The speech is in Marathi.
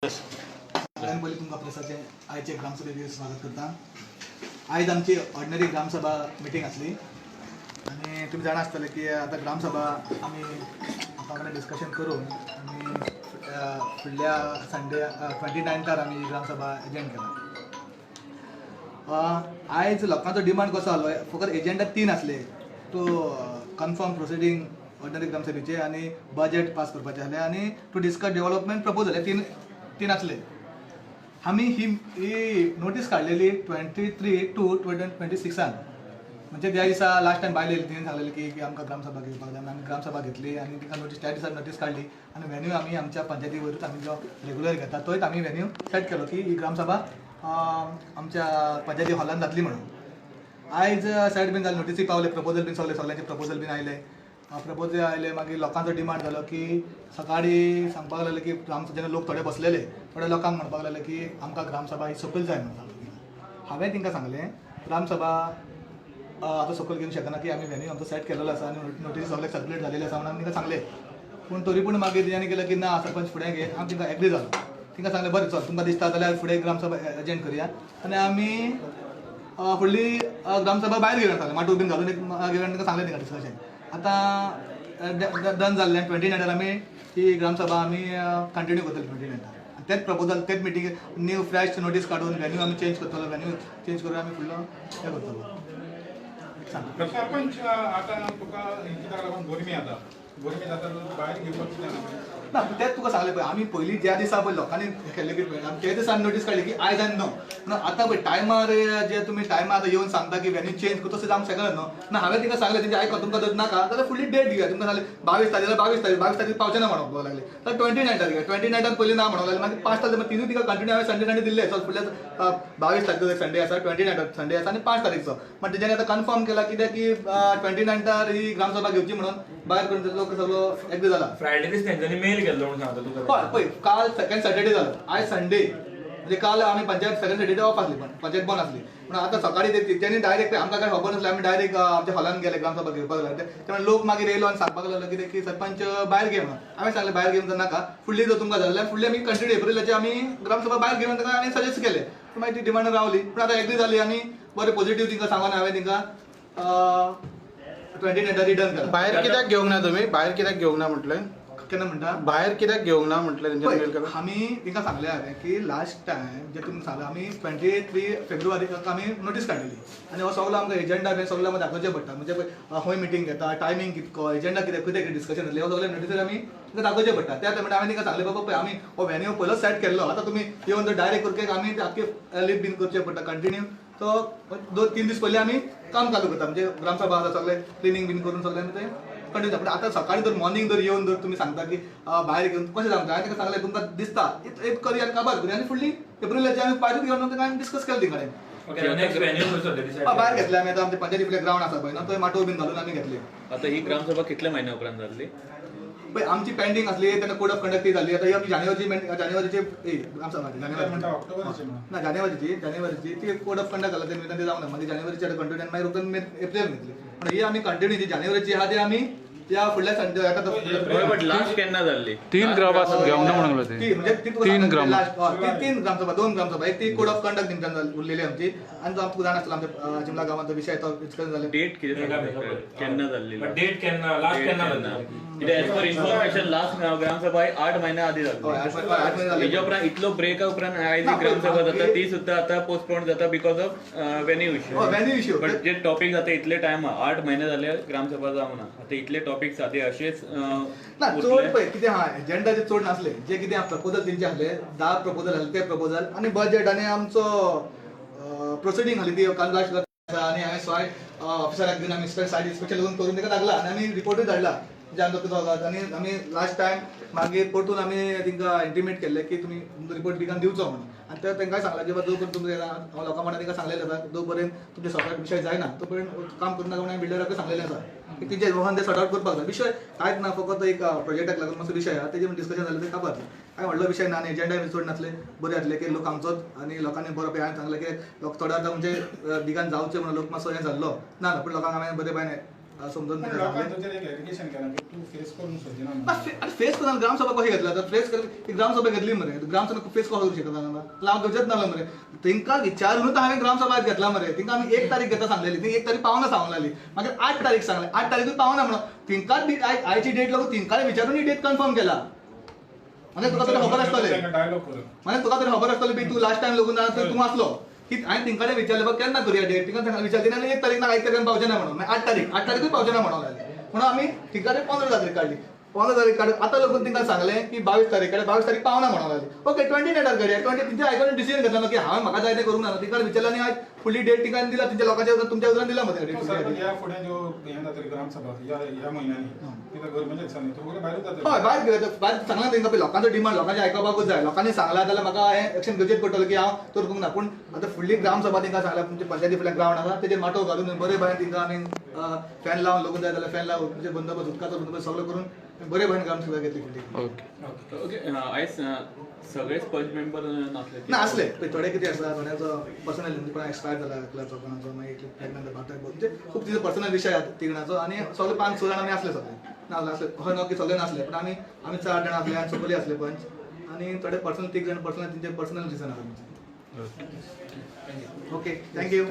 सगळ्यात पयलीं तुमकां प्रेसाचे आयचे ग्रामसभेक स्वागत करता. आयज आमची ऑर्डिनरी ग्रामसभा मिटींग आसली आनी तुमी जाणा आसतले की आतां ग्रामसभा आमी वांगडा डिस्कशन करून आमी फुडल्या संडे 29 आमी ग्रामसभा एजेंड केला. आयज लोकांचो डिमांड कसो आसलो, फकत एजेंडा 3 आसले, टू कन्फर्म प्रोसिडींग ऑर्डिनरी ग्रामसभेचे आनी बजेट पास करपाचें आसलें आनी टू डिस्कस डेव्हलपमेंट प्रपोजल. हे तीन आसले. आमी ही नोटीस काडलेली 23/2/2026 म्हणजे त्या दिसा लास्ट टायम बायले तिणें सांगलेलें की आमकां ग्रामसभा घेवपाक जाय. आमी ग्रामसभा घेतली आनी तिका नोटीस त्या दिसा नोटीस काडली आनी वेन्यू आमी आमच्या पंचायती वयरूच आमी जो रेगुलर घेता तोच आमी वेन्यू सेट केलो की ही ग्रामसभा आमच्या पंचायती हॉलान जातली म्हणून. आयज सेट बीन जालें, नोटीसी पावले, प्रपोजल बीन सगळ्यांचे प्रपोजल बीन आयले. प्रपोजल आयले मागीर लोकांचो डिमांड जालो की सकाळी सांगपाक लागले की जेन्ना लोक थोडे बसलेले थोडे लोकांक म्हणपाक लागले की आमकां ग्रामसभा ही सकयल जाय म्हणून. हांवें तांकां सांगलें ग्रामसभा आतां सकयल घेवंक शकना की आमी वेन्यू आमचो सेट केलेलो आसा आनी नोटीस सगळे सर्क्युलेट जालेली आसा म्हणून आमी तांकां सांगलें. पूण तरी पूण मागीर तेणी केलें की ना सरपंच फुडें घे. आमी तांकां एग्री जालो. तांकां सांगलें बरें चल तुमकां दिसता जाल्यार फुडें ग्रामसभा एजेंड करया आनी आमी फुडली ग्रामसभा भायर घेवन सांगलें माटू बीन घालून घेवन तांकां सांगलें तांकां डिस्कशन. आतां डन जाल्लें 29 आमी ही ग्रामसभा आमी कंटिन्यू करतली 29. तेच प्रपोजल तेच मिटींग न्यू फ्रेश नोटीस काडून वेन्यू आमी चेंज करतलो. वेन्यू चेंज करून आमी फुडलो हें करतलो. सरपंच आतां तुका कित्याक लागून गरमी जाता भायर घेवपाक ना तेच तुका सांगलें पळय. आमी पयलीं ज्या दिसा पळय लोकांनी केल्लें की आमी ते दिसा नोटीस काडली की आयज आनी नो पूण आतां पळय टायमार जे तुमी टायमार येवन सांगता की वेन्यू चेंज कर तशें जावंक शकना न्हू. ना हांवें तिका सांगलें तेंचे आयको तुमकां जर नाका जाल्यार फुडली डेट दिवया. तुमकां सांगलें 22 तारीख 22 तारीख पावचें ना म्हणूंक लागलें. तर 29 घे. 29 पयलीं ना म्हणूंक लागलें. मागीर 5 तारीख तिनूय तिका कंटिन्यू हांवें संडे दिल्ले. सो फुडल्या 22 तारखेचो संडे आसा, 29 संडे आसा आनी 5 तारीखचो. मागीर तेज्यानी आतां कन्फर्म केला कित्याक की 29 ही ग्रामसभा घेवची म्हणून भायर करून लोक सगळो एग्री जाला. फ्रायडे दीस तेंच्यांनी मेल केल्लो म्हणून सांगता तुका. पळय काल सेकंड सॅटर्डे जालो, आयज संडे म्हणजे काल आमी पंचायत सेकंड सॅटर्डे ऑफ आसली पण पंचायत बंद आसली. पूण आतां सकाळी तेंच्यांनी डायरेक्ट आमकां काय खबर नासलें. आमी डायरेक्ट आमच्या हॉलान गेले ग्रामसभा घेवपाक लागले. तेन्ना लोक मागीर येयलो आनी सांगपाक लागलो कितें की सरपंच भायर घे म्हणून. हांवें सांगलें भायर घेवन नाका, फुडली जर तुमकां जाल्यार फुडली आमी कंटिन्यू एप्रिलाची आमी ग्रामसभा भायर घेवन ताका आनी सजेस्ट केलें. मागीर ती डिमांड रावली. पूण आतां एग्री जाली आनी बरें पॉझिटिव्ह तिंका सांगून हांवें तिंका 29 रिटर्न केला. भायर कित्याक घेवंक ना तुमी? भायर कित्याक घेवंक ना म्हटलें? केन्ना म्हणटा भायर कित्याक घेवंक ना म्हटलें तेंच्या मेल केला? आमी तिका सांगलें हांवें की लास्ट टायम जे तुमी सांगलें आमी 23 फेब्रुवारीक आमी नोटीस काडलेली आनी हो सगळो आमकां एजेंडा बी सगळो आमकां दाखोवचें पडटा. म्हणजे खंय मिटींग घेता, टायमींग कितको, एजेंडा कितें कितें डिस्कशन जातलें हो सगळें नोटीसर आमी दाखोवचें पडटा. त्या टायमार हांवें तिका सांगलें बाबा पळय आमी हो वेन्यू पयलो सेट केल्लो, आतां तुमी येवन जर डायरेक्ट करके आमी आख्खे लीप बीन करचें पडटा कंटिन्यू. सो 2-3 दीस पयलीं आमी काम चालू करता. म्हणजे ग्रामसभा आसा सगळें क्लिनींग बीन करून सगळें आमी तें कंटिन्यू. पूण आतां सकाळी जर मॉर्निंग जर येवन जर तुमी सांगता की भायर घेवन कशें सांगता, हांवें ताका सांगलें तुमकां दिसता एक करी आनी काबार करी आनी फुडली एप्रिलाची आमी भायर घेवन ताका आमी डिस्कस केलें तिकडे. भायर घेतले आमी. आतां आमच्या पंचायती फुडे ग्रावंड आसा पळय ना, थंय माटो बीन घालून आमी घेतली. आता ही ग्रामसभा कितल्या म्हयन्या उपरांत जाल्ली? पळय आमची पेंडींग आसली तेन्ना कोड ऑफ कंडक्ट ती जाल्ली. आतां ही आमची जानेवारीची ग्रामसभा जानेवारीची ती कोड ऑफ कंडक्ट जाल्ला तेन्ना ती जावंक ना. मागीर जानेवारीची कंटिन्यू मागीर उरतून एप्रिल घेतली. पूण ही आमी कंटिन्यू जी जानेवारीची आहा ती आमी त्या फुडल्या संडे बट लास्ट केन्ना जाल्ली? 3 ग्रामसभा घेवंक ना म्हणून म्हणजे 3 ग्रामसभा 2 ग्रामसभा एक ती कोड ऑफ कंडक्ट निमतान उरलेली आमची आनी जो आमकां जाण आसलो आमच्या चिमला गांवांचो विशय तो डिस्कस जाले. डेट कितें केन्ना जाल्ली? डेट केन्ना लास्ट केन्ना एज पर इन्फॉर्मेशन लास्ट ग्रामसभा 8 महिन्या आधी जाल्ली. 8 महिने जाले. हेच्या उपरांत इतलो ब्रेका उपरांत आयज ही ग्रामसभा जाता ती सुद्दां आतां पोस्टपोन जाता because of venue issue. But जे टॉपिक जाता इतले टायम 8 महिने जाले ग्रामसभा जावना. आतां इतले टॉपिक सादे अशेच ना चड पळय कितें आहा एजेंडाचे चड नासले. जे कितें प्रपोजल तेंचे आसले 10 प्रपोजल आसले ते प्रपोजल आनी बजेट आनी आमचो प्रोसिडींग आसली ती लास्ट आनी हांवें सोय ऑफिसराक घेवन आमी सायड स्पेशल करून ताका धाडला आनी आमी रिपोर्टूय धाडला जे आमचो कितें आनी आमी लास्ट टायम मागीर परतून आमी तांकां इंटिमेट केल्लें की तुमी रिपोर्ट बिकान दिवचो म्हणून. आनी ते तांकांय सांगलें की जो पर्यंत तुमचे हांव लोकां म्हणून तांकां सांगलेलें आसा जो पर्यंत तुमचे सॉर्ट आउट विशय जायना तो पर्यंत काम करना म्हणून हांवें बिल्डराकूय सांगलेलें आसा की तेजे रोहन ते सॉर्ट आउट करपाक जाय. विशय कांयच ना, फकत एक प्रोजेक्टाक लागून मातसो विशय आहा तेजे डिस्कशन जालें ते काबार. काय व्हडलो विशय ना आनी एजेंडाय चड नासले. बरें जातलें की लोक आमचोच आनी लोकांनी बरो हांवें सांगलें की लोक थोडे आतां म्हणजे दिगान जावचे म्हणून लोक मातसो हें जाल्लो ना पूण लोकांक हांवें बरे बायन समजून पण तिका सांगलें. लोकांनी तुजेर एक एलिगेशन केलां की तूं फेस करून सोदिना म्हणून. फेस करून ग्रामसभा कशी घेतला तर फेस ग्रामसभा घेतली मरे ग्रामसभा फेस कसो करू शकता हांव गरजेच नासलो मरे तेंकां विचारूनच हांवें ग्रामसभा घेतला मरे तेंकां आमी 1 तारीख घेता सांगलेली ती 1 तारीख पावना सांगलेली मागीर 8 तारीख सांगले 8 तारीख पावना म्हणून तेंकां आयची डेट लागून तेंकां विचारून ही डेट कन्फर्म केला म्हणजे तुका तरी खबर आसतलें डायलॉग करून म्हणजे तुका तरी खबर आसतलें बी तूं लास्ट टायम लागून तूं आसलो की हांवें तेंकां विचारलें बघ केन्ना करूया डेट तिंका विचारली आनी 1 तारीख ना 1 तारीख पावचे ना म्हणून 8 तारीखूय पावचे ना म्हणून लागले म्हणून आमी तिका 15 तारीख काढली 15 तारीख काढून आतां लागून तिंका सांगलें की 22 तारीख 22 तारीख पावना म्हणून लागली ओके 29 करूया 20 तिंच्या आयकोन डिसिजन घेतला की हांवें म्हाका जाय तें करूंक ना तिका विचारलें आनी आज फुडली डेट तिका दिला तिच्या लोकांच्या तुमच्या उदरान दिला मरे तूं सर ह्या फुडें ज्यो हें जातली ग्रामसभा ह्या म्हयन्यांनी तिका गव्हर्मेंट दिसांनी तूं फुडें भायरूच जातली. हय भायर सांगला तेंकां लोकांचो डिमांड लोकांचे आयकपाकूच जाय लोकांनी सांगला जाल्यार म्हाका हें एक्शन घेवचेच पडटलें की हांव तर करूंक ना पूण आतां फुडली ग्रामसभा तेंकां सांगल्या तुमचे पंचायती फुडल्या ग्रावंड आसा तेजेर माटो घालून बरे भायर तेंकां आमी फॅन लावन लोकून जाय जाल्यार फॅन लावन म्हणजे बंदोबस्त उदकाचो बंदोबस्त सगळो करून बरे भायर ग्रामसभा घेतली फुडली. ओके ओके आयज सगळेच पंच मेंबर नासले ना असले थोडे कितें आसला थोड्याचो पर्सनल कोणा एक्सपायर जाला एकल्याचो कोणाचो मागीर प्रेग्नंट भाटाक म्हणजे खूब तिजो पर्सनल विशय आसा तिगणाचो आनी सगळे 5-6 जाण आमी आसले सगळे नासले असले हय नो की सगळे नासले पण आमी 4 जाण आसले आनी सगळे आसले पंच आनी थोडे पर्सनल 3 जाण पर्सनल तेंचे पर्सनल रिजन आसा ओके थँक्यू.